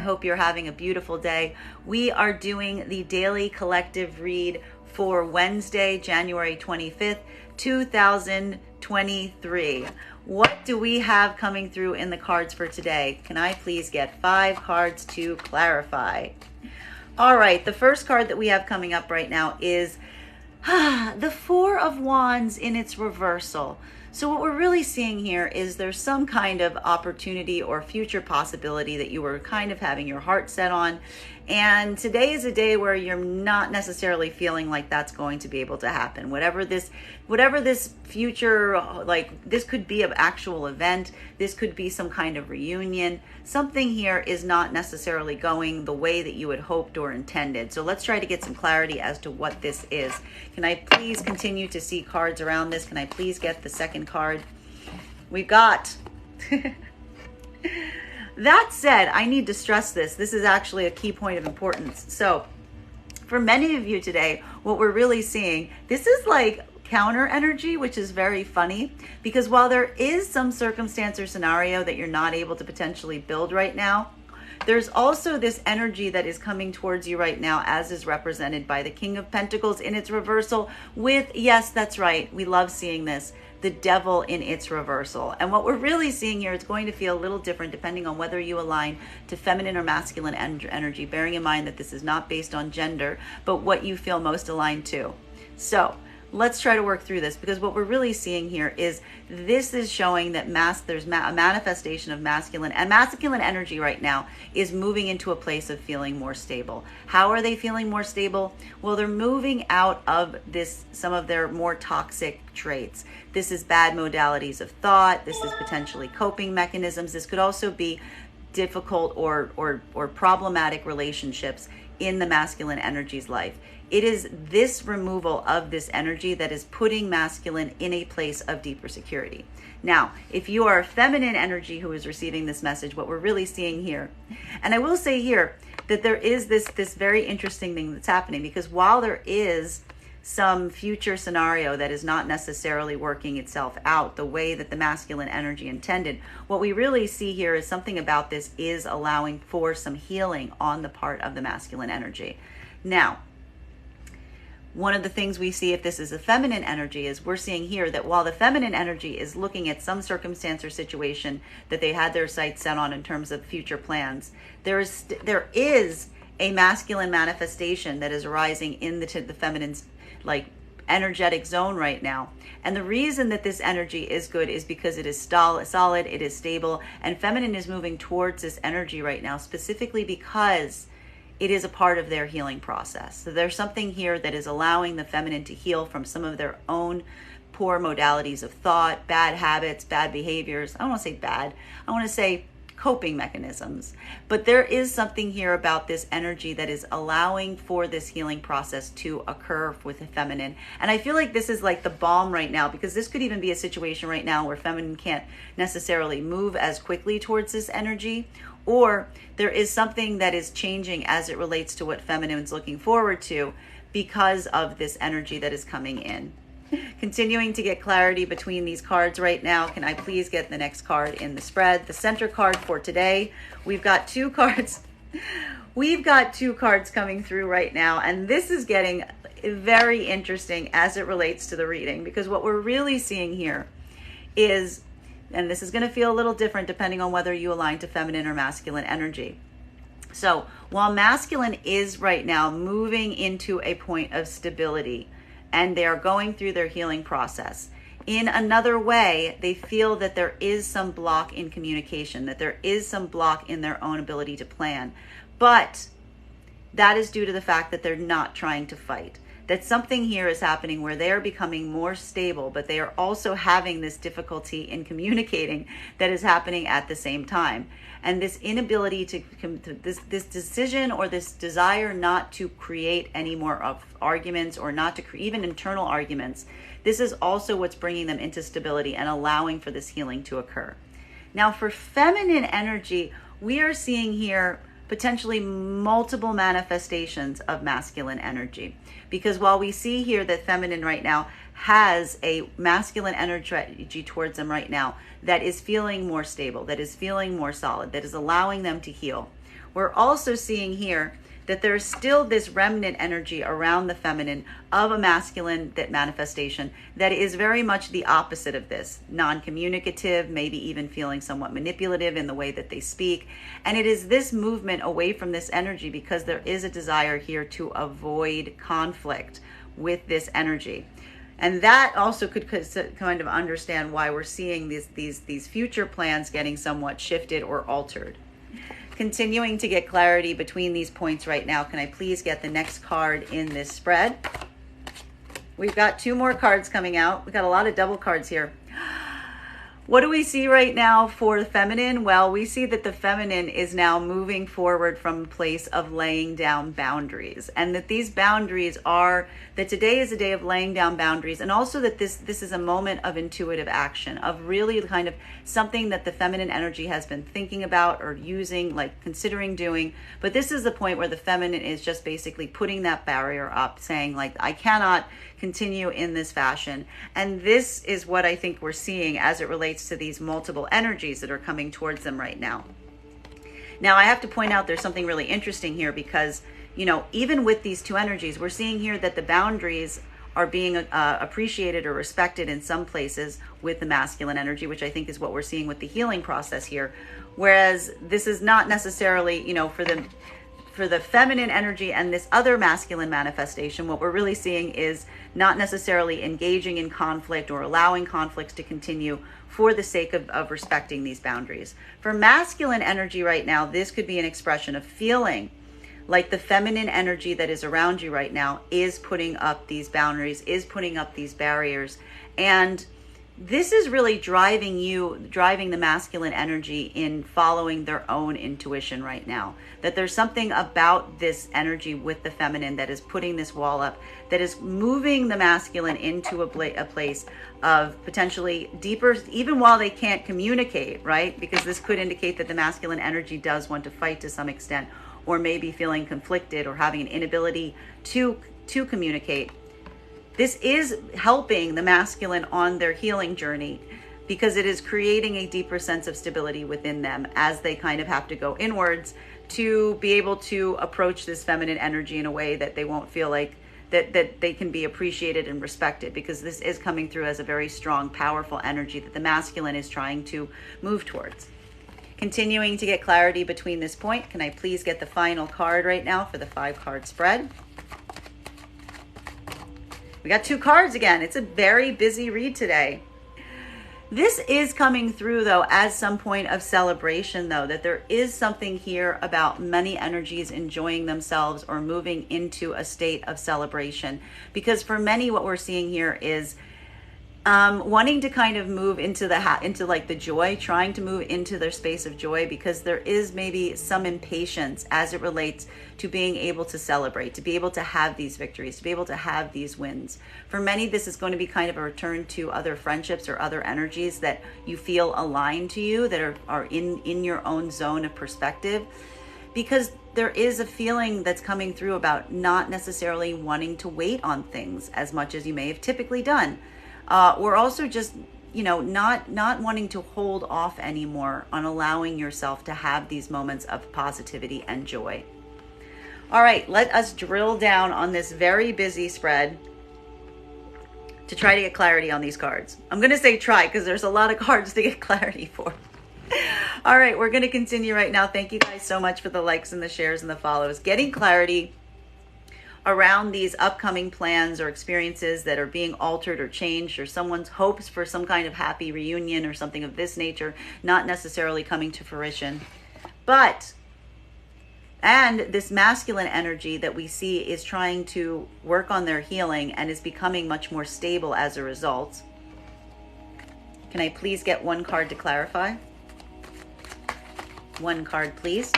I hope you're having a beautiful day. We are doing the daily collective read for Wednesday, January 25th, 2023. What do we have coming through in the cards for today? Can I please get 5 cards to clarify? All right, the first card that we have coming up right now is the Four of Wands in its reversal. So what we're really seeing here is there's some kind of opportunity or future possibility that you were kind of having your heart set on. And today is a day where you're not necessarily feeling like that's going to be able to happen. Whatever this future, like this could be an actual event. This could be some kind of reunion. Something here is not necessarily going the way that you had hoped or intended. So let's try to get some clarity as to what this is. Can I please continue to see cards around this? Can I please get the second card? We've got... That said, I need to stress this. This is actually a key point of importance. So for many of you today, what we're really seeing, this is like counter energy, which is very funny, because while there is some circumstance or scenario that you're not able to potentially build right now, there's also this energy that is coming towards you right now, as is represented by the King of Pentacles in its reversal with, yes, that's right, we love seeing this, the Devil in its reversal. And what we're really seeing here, it's going to feel a little different depending on whether you align to feminine or masculine energy, bearing in mind that this is not based on gender, but what you feel most aligned to. So let's try to work through this, because what we're really seeing here is this is showing that there's a manifestation of masculine energy right now is moving into a place of feeling more stable. How are they feeling more stable? Well, they're moving out of some of their more toxic traits. This is bad modalities of thought. This is potentially coping mechanisms. This could also be difficult or problematic relationships in the masculine energy's life. It is this removal of this energy that is putting masculine in a place of deeper security. Now, if you are a feminine energy who is receiving this message, what we're really seeing here, and I will say here that there is this very interesting thing that's happening, because while there is some future scenario that is not necessarily working itself out the way that the masculine energy intended, what we really see here is something about this is allowing for some healing on the part of the masculine energy. Now, one of the things we see if this is a feminine energy is we're seeing here that while the feminine energy is looking at some circumstance or situation that they had their sights set on in terms of future plans, there is a masculine manifestation that is arising in the feminine's like energetic zone right now. And the reason that this energy is good is because it is solid, it is stable, and feminine is moving towards this energy right now specifically because it is a part of their healing process. So there's something here that is allowing the feminine to heal from some of their own poor modalities of thought, bad habits, bad behaviors. I don't want to say bad, I want to say coping mechanisms. But there is something here about this energy that is allowing for this healing process to occur with the feminine. And I feel like this is like the balm right now, because this could even be a situation right now where feminine can't necessarily move as quickly towards this energy, or there is something that is changing as it relates to what feminine is looking forward to because of this energy that is coming in. Continuing to get clarity between these cards right now. Can I please get the next card in the spread? The center card for today. We've got 2 cards. We've got 2 cards coming through right now, and this is getting very interesting as it relates to the reading, because what we're really seeing here is, and this is going to feel a little different depending on whether you align to feminine or masculine energy. So while masculine is right now moving into a point of stability, and they are going through their healing process, in another way, they feel that there is some block in communication, that there is some block in their own ability to plan. But that is due to the fact that they're not trying to fight. That something here is happening where they are becoming more stable, but they are also having this difficulty in communicating that is happening at the same time. And this inability to this decision or this desire not to create any more of arguments, or not to even internal arguments, this is also what's bringing them into stability and allowing for this healing to occur. Now, for feminine energy, we are seeing here potentially multiple manifestations of masculine energy. Because while we see here that feminine right now has a masculine energy towards them right now that is feeling more stable, that is feeling more solid, that is allowing them to heal, we're also seeing here that there's still this remnant energy around the feminine of a masculine that manifestation that is very much the opposite of this, non-communicative, maybe even feeling somewhat manipulative in the way that they speak. And it is this movement away from this energy because there is a desire here to avoid conflict with this energy. And that also could kind of understand why we're seeing these future plans getting somewhat shifted or altered. Continuing to get clarity between these points right now, can I please get the next card in this spread? We've got 2 more cards coming out. We've got a lot of double cards here. What do we see right now for the feminine? Well, we see that the feminine is now moving forward from a place of laying down boundaries, and that these boundaries are, that today is a day of laying down boundaries, and also that this is a moment of intuitive action, of really kind of something that the feminine energy has been thinking about or using, like considering doing. But this is the point where the feminine is just basically putting that barrier up, saying like, I cannot continue in this fashion. And this is what I think we're seeing as it relates to these multiple energies that are coming towards them right now. Now, I have to point out there's something really interesting here because, you know, even with these 2 energies, we're seeing here that the boundaries are being appreciated or respected in some places with the masculine energy, which I think is what we're seeing with the healing process here. Whereas this is not necessarily, you know, for the feminine energy and this other masculine manifestation, what we're really seeing is not necessarily engaging in conflict or allowing conflicts to continue for the sake of respecting these boundaries. For masculine energy right now, this could be an expression of feeling like the feminine energy that is around you right now is putting up these boundaries, is putting up these barriers. And this is really driving the masculine energy in following their own intuition right now. That there's something about this energy with the feminine that is putting this wall up, that is moving the masculine into a place of potentially deeper, even while they can't communicate, right? Because this could indicate that the masculine energy does want to fight to some extent, or maybe feeling conflicted or having an inability to communicate. This is helping the masculine on their healing journey because it is creating a deeper sense of stability within them as they kind of have to go inwards to be able to approach this feminine energy in a way that they won't feel like that they can be appreciated and respected, because this is coming through as a very strong, powerful energy that the masculine is trying to move towards. Continuing to get clarity between this point, can I please get the final card right now for the 5-card spread? We got 2 cards again. It's a very busy read today. This is coming through, though, as some point of celebration, though, that there is something here about many energies enjoying themselves or moving into a state of celebration. Because for many, what we're seeing here is wanting to kind of move into like the joy, trying to move into their space of joy, because there is maybe some impatience as it relates to being able to celebrate, to be able to have these victories, to be able to have these wins. For many, this is going to be kind of a return to other friendships or other energies that you feel aligned to you, that are in your own zone of perspective, because there is a feeling that's coming through about not necessarily wanting to wait on things as much as you may have typically done. Or also just, you know, not wanting to hold off anymore on allowing yourself to have these moments of positivity and joy. All right, let us drill down on this very busy spread to try to get clarity on these cards. I'm going to say try because there's a lot of cards to get clarity for. All right, we're going to continue right now. Thank you guys so much for the likes and the shares and the follows. Getting clarity around these upcoming plans or experiences that are being altered or changed, or someone's hopes for some kind of happy reunion or something of this nature, not necessarily coming to fruition. And this masculine energy that we see is trying to work on their healing and is becoming much more stable as a result. Can I please get 1 card to clarify? 1 card, please.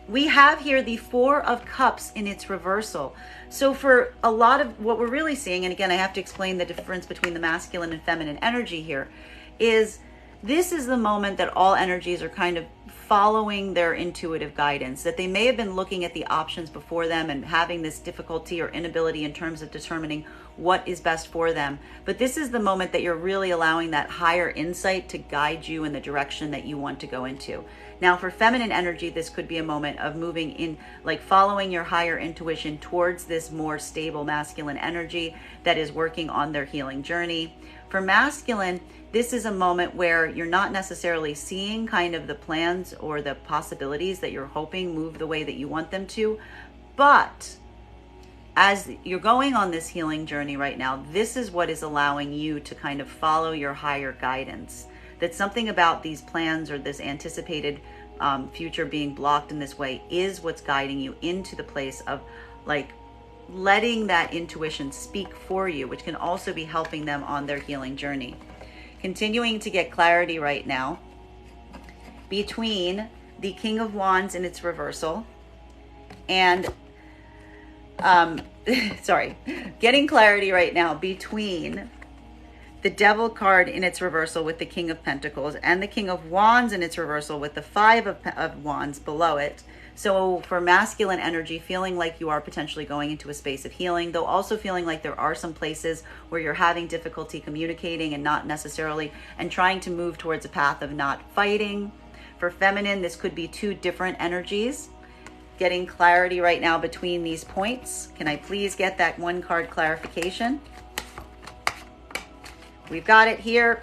We have here the 4 of Cups in its reversal. So for a lot of what we're really seeing, and again, I have to explain the difference between the masculine and feminine energy here, is this is the moment that all energies are kind of following their intuitive guidance, that they may have been looking at the options before them and having this difficulty or inability in terms of determining what is best for them. But this is the moment that you're really allowing that higher insight to guide you in the direction that you want to go into. Now, for feminine energy, this could be a moment of moving in, like following your higher intuition towards this more stable masculine energy that is working on their healing journey. For masculine, this is a moment where you're not necessarily seeing kind of the plans or the possibilities that you're hoping move the way that you want them to. But as you're going on this healing journey right now, this is what is allowing you to kind of follow your higher guidance. That something about these plans or this anticipated future being blocked in this way is what's guiding you into the place of like letting that intuition speak for you, which can also be helping them on their healing journey. Continuing to get clarity right now between the King of Wands in its reversal and getting clarity right now between the Devil card in its reversal with the King of Pentacles and the King of Wands in its reversal with the Five of Wands below it. So for masculine energy, feeling like you are potentially going into a space of healing, though also feeling like there are some places where you're having difficulty communicating and not necessarily, and trying to move towards a path of not fighting. For feminine, this could be two different energies. Getting clarity right now between these points. Can I please get that one card clarification? We've got it here.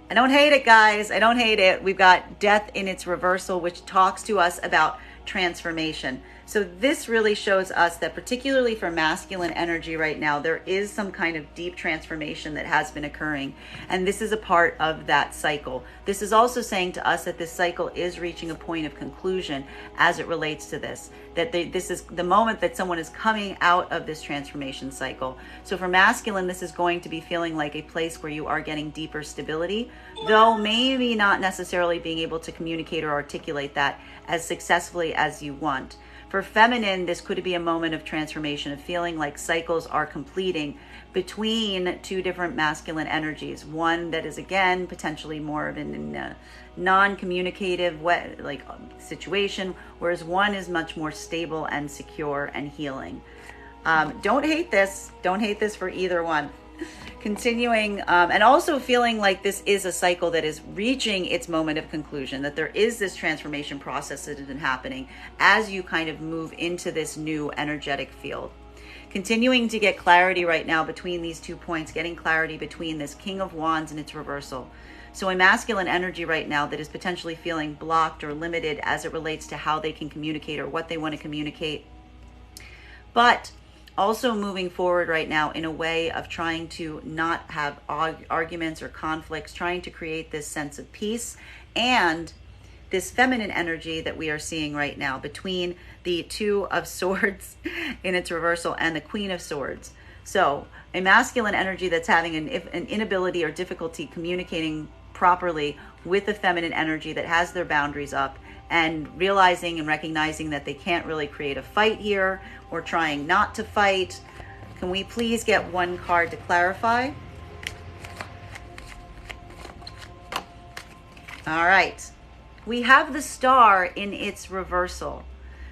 I don't hate it, guys. I don't hate it. We've got Death in its reversal, which talks to us about transformation. So this really shows us that particularly for masculine energy right now, there is some kind of deep transformation that has been occurring. And this is a part of that cycle. This is also saying to us that this cycle is reaching a point of conclusion as it relates to this. That this is the moment that someone is coming out of this transformation cycle. So for masculine, this is going to be feeling like a place where you are getting deeper stability, though maybe not necessarily being able to communicate or articulate that as successfully as you want. For feminine, this could be a moment of transformation, of feeling like cycles are completing between two different masculine energies. One that is, again, potentially more of a non-communicative situation, whereas one is much more stable and secure and healing. Don't hate this. Don't hate this for either one. Continuing, and also feeling like this is a cycle that is reaching its moment of conclusion, that there is this transformation process that has been happening as you kind of move into this new energetic field. Continuing to get clarity right now between these 2 points, getting clarity between this King of Wands and its reversal. So a masculine energy right now that is potentially feeling blocked or limited as it relates to how they can communicate or what they want to communicate. But also moving forward right now in a way of trying to not have arguments or conflicts, trying to create this sense of peace, and this feminine energy that we are seeing right now between the Two of Swords in its reversal and the Queen of Swords. So a masculine energy that's having an inability or difficulty communicating properly with the feminine energy that has their boundaries up, and realizing and recognizing that they can't really create a fight here, or trying not to fight. Can we please get one card to clarify? All right. We have the Star in its reversal.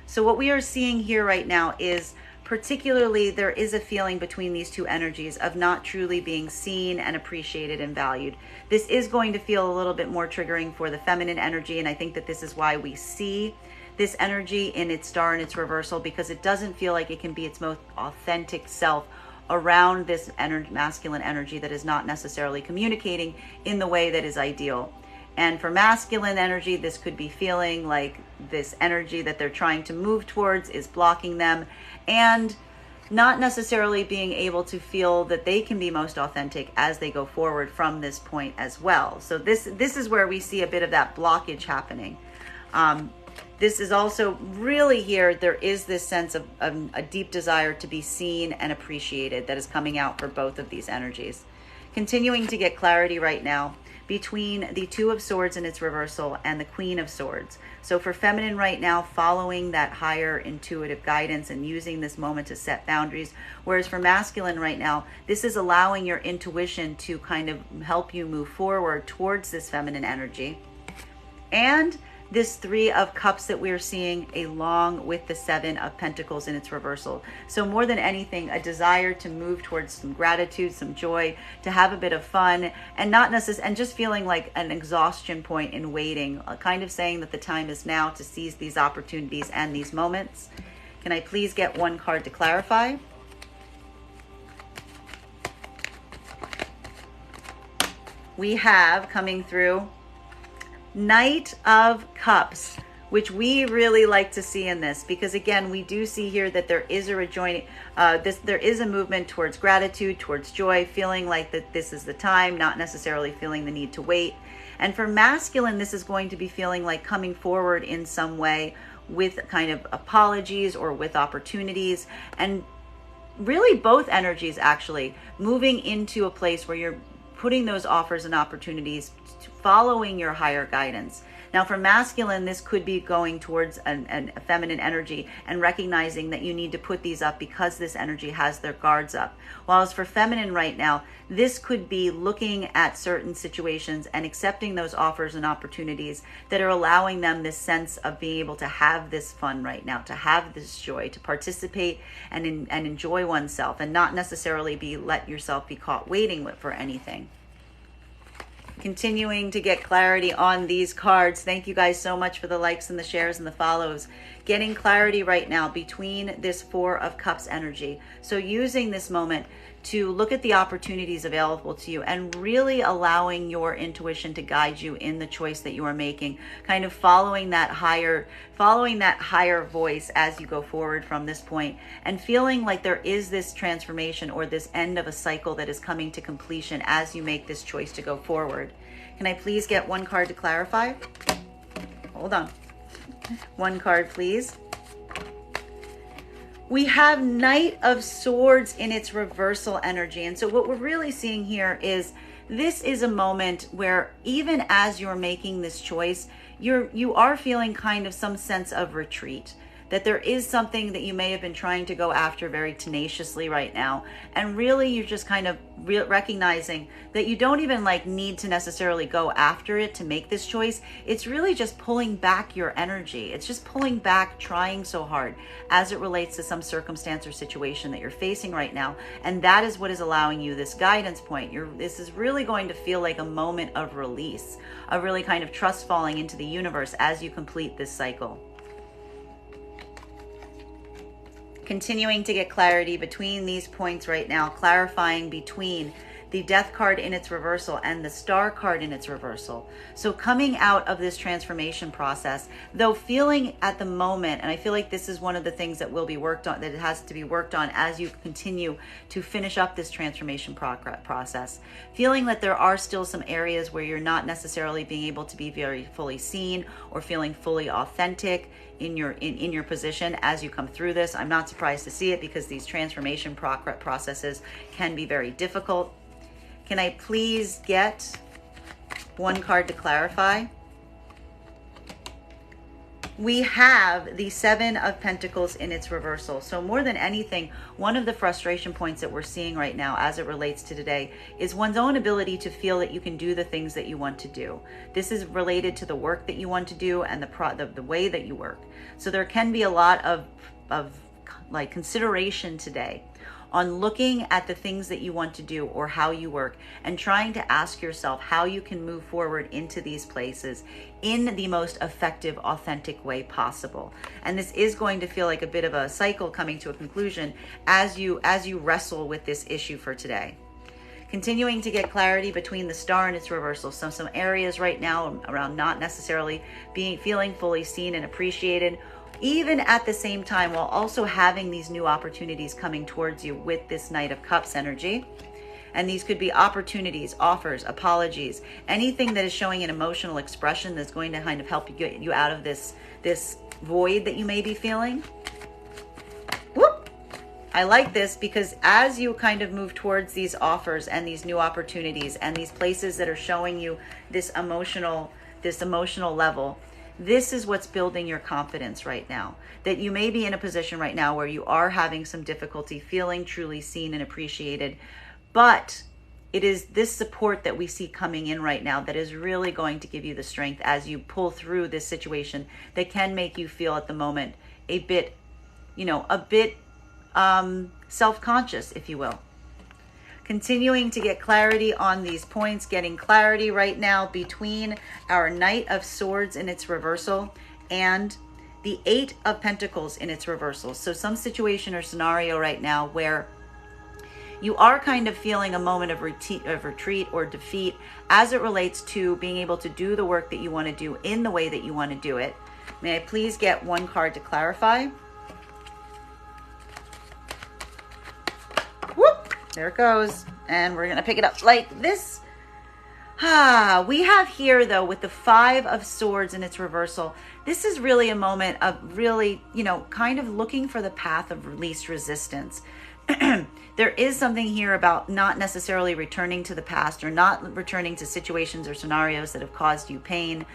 So what we are seeing here right now is particularly there is a feeling between these two energies of not truly being seen and appreciated and valued. This is going to feel a little bit more triggering for the feminine energy, and I think that this is why we see this energy in its Star and its reversal, because it doesn't feel like it can be its most authentic self around this masculine energy that is not necessarily communicating in the way that is ideal. And for masculine energy, this could be feeling like this energy that they're trying to move towards is blocking them, and not necessarily being able to feel that they can be most authentic as they go forward from this point as well. So this is where we see a bit of that blockage happening. This is also really here, there is this sense of a deep desire to be seen and appreciated that is coming out for both of these energies. Continuing to get clarity right now between the Two of Swords in its reversal and the Queen of Swords. So for feminine right now, following that higher intuitive guidance and using this moment to set boundaries. Whereas for masculine right now, this is allowing your intuition to kind of help you move forward towards this feminine energy. And this Three of Cups that we're seeing along with the Seven of Pentacles in its reversal. So more than anything, a desire to move towards some gratitude, some joy, to have a bit of fun, and not necessarily, and just feeling like an exhaustion point in waiting, kind of saying that the time is now to seize these opportunities and these moments. Can I please get one card to clarify? We have coming through Knight of Cups, which we really like to see in this, because again, we do see here that there is a rejoining, there is a movement towards gratitude, towards joy, feeling like that this is the time, not necessarily feeling the need to wait. And for masculine, this is going to be feeling like coming forward in some way with kind of apologies or with opportunities, and really both energies actually moving into a place where you're putting those offers and opportunities, following your higher guidance. Now for masculine, this could be going towards a feminine energy and recognizing that you need to put these up because this energy has their guards up. While as for feminine right now, this could be looking at certain situations and accepting those offers and opportunities that are allowing them this sense of being able to have this fun right now, to have this joy, to participate and enjoy oneself, and not necessarily let yourself be caught waiting for anything. Continuing to get clarity on these cards. Thank you guys so much for the likes and the shares and the follows. Getting clarity right now between this Four of Cups energy. So using this moment to look at the opportunities available to you and really allowing your intuition to guide you in the choice that you are making, kind of following that higher voice as you go forward from this point, and feeling like there is this transformation or this end of a cycle that is coming to completion as you make this choice to go forward. Can I please get one card to clarify? Hold on. One card, please. We have Knight of Swords in its reversal energy. And so what we're really seeing here is this is a moment where even as you're making this choice, you are feeling kind of some sense of retreat, that there is something that you may have been trying to go after very tenaciously right now. And really you're just kind of recognizing that you don't even need to necessarily go after it to make this choice. It's really just pulling back your energy. It's just pulling back, trying so hard as it relates to some circumstance or situation that you're facing right now. And that is what is allowing you this guidance point. This is really going to feel like a moment of release, a really kind of trust falling into the universe as you complete this cycle. Continuing to get clarity between these points right now, clarifying between the Death card in its reversal and the Star card in its reversal. So coming out of this transformation process, though feeling at the moment, and I feel like this is one of the things that will be worked on, that it has to be worked on as you continue to finish up this transformation process, feeling that there are still some areas where you're not necessarily being able to be very fully seen or feeling fully authentic in your position as you come through this. I'm not surprised to see it because these transformation processes can be very difficult. Can I please get one card to clarify? We have the Seven of Pentacles in its reversal. So more than anything, one of the frustration points that we're seeing right now as it relates to today is one's own ability to feel that you can do the things that you want to do. This is related to the work that you want to do and the way that you work. So there can be a lot of consideration today on looking at the things that you want to do or how you work, and trying to ask yourself how you can move forward into these places in the most effective, authentic way possible. And this is going to feel like a bit of a cycle coming to a conclusion as you wrestle with this issue for today. Continuing to get clarity between the Star and its reversal. So some areas right now around not necessarily feeling fully seen and appreciated, even at the same time, while also having these new opportunities coming towards you with this Knight of Cups energy. And these could be opportunities, offers, apologies, anything that is showing an emotional expression that's going to kind of help you get you out of this void that you may be feeling. Whoop! I like this because as you kind of move towards these offers and these new opportunities and these places that are showing you this emotional level, this is what's building your confidence right now. That you may be in a position right now where you are having some difficulty feeling truly seen and appreciated, but it is this support that we see coming in right now that is really going to give you the strength as you pull through this situation that can make you feel at the moment a bit, self-conscious, if you will. Continuing to get clarity on these points, getting clarity right now between our Knight of Swords in its reversal and the Eight of Pentacles in its reversal. So some situation or scenario right now where you are kind of feeling a moment of retreat or defeat as it relates to being able to do the work that you want to do in the way that you want to do it. May I please get one card to clarify? Whoop! There it goes. And we're going to pick it up like this. We have here, though, with the Five of Swords in its reversal, this is really a moment of really, kind of looking for the path of least resistance. There is something here about not necessarily returning to the past or not returning to situations or scenarios that have caused you pain.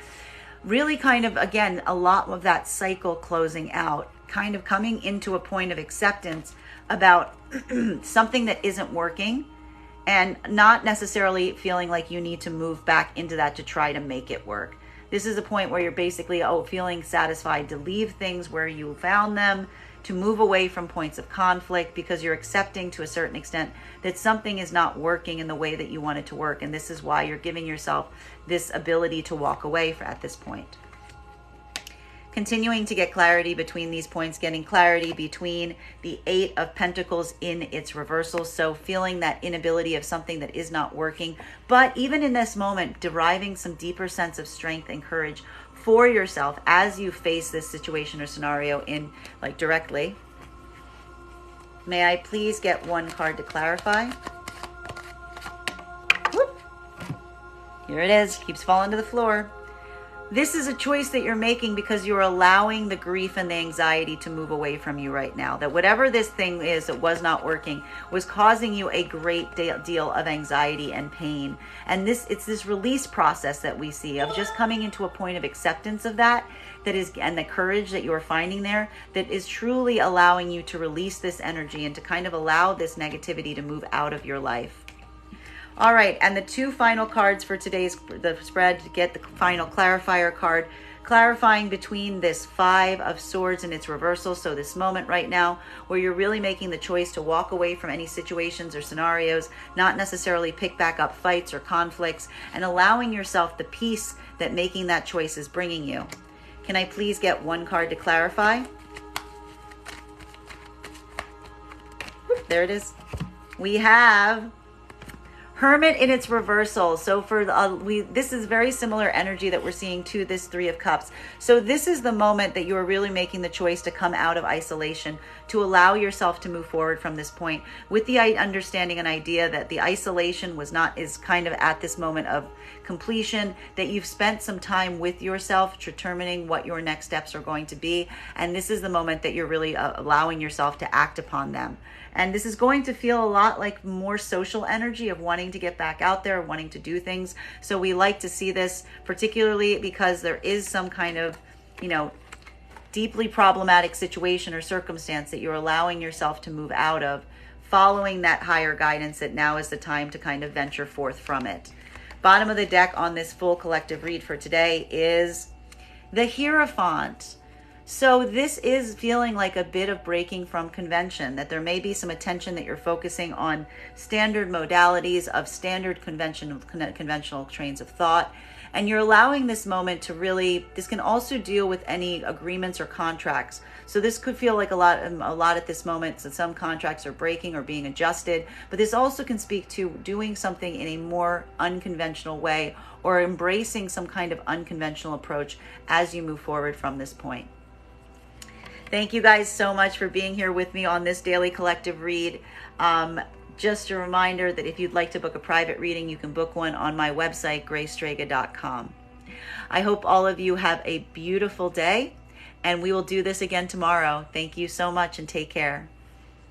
Really kind of, again, a lot of that cycle closing out, kind of coming into a point of acceptance about something that isn't working and not necessarily feeling like you need to move back into that to try to make it work. This is a point where you're basically feeling satisfied to leave things where you found them, to move away from points of conflict because you're accepting to a certain extent that something is not working in the way that you want it to work. And this is why you're giving yourself this ability to walk away at this point. Continuing to get clarity between these points, getting clarity between the Eight of Pentacles in its reversal. So feeling that inability of something that is not working, but even in this moment, deriving some deeper sense of strength and courage for yourself as you face this situation or scenario directly. May I please get one card to clarify? Whoop. Here it is, keeps falling to the floor. This is a choice that you're making because you're allowing the grief and the anxiety to move away from you right now. That whatever this thing is that was not working was causing you a great deal of anxiety and pain. And it's this release process that we see of just coming into a point of acceptance of that is, and the courage that you're finding there, that is truly allowing you to release this energy and to kind of allow this negativity to move out of your life. All right, and the two final cards for the spread to get the final clarifier card, clarifying between this Five of Swords and its reversal. So this moment right now where you're really making the choice to walk away from any situations or scenarios, not necessarily pick back up fights or conflicts, and allowing yourself the peace that making that choice is bringing you. Can I please get one card to clarify? Whoop, there it is. We have Hermit in its reversal. So for this is very similar energy that we're seeing to this Three of Cups. So this is the moment that you are really making the choice to come out of isolation, to allow yourself to move forward from this point with the understanding and idea that the isolation is kind of at this moment of completion, that you've spent some time with yourself determining what your next steps are going to be. And this is the moment that you're really allowing yourself to act upon them. And this is going to feel a lot like more social energy of wanting to get back out there, wanting to do things. So we like to see this, particularly because there is some kind of, deeply problematic situation or circumstance that you're allowing yourself to move out of, following that higher guidance that now is the time to kind of venture forth from it. Bottom of the deck on this full collective read for today is the Hierophant. So this is feeling like a bit of breaking from convention, that there may be some attention that you're focusing on standard modalities of standard conventional trains of thought. And you're allowing this moment to this can also deal with any agreements or contracts. So this could feel like a lot at this moment. So some contracts are breaking or being adjusted, but this also can speak to doing something in a more unconventional way or embracing some kind of unconventional approach as you move forward from this point. Thank you guys so much for being here with me on this daily collective read. Just a reminder that if you'd like to book a private reading, you can book one on my website, graystrega.com. I hope all of you have a beautiful day, and we will do this again tomorrow. Thank you so much and take care.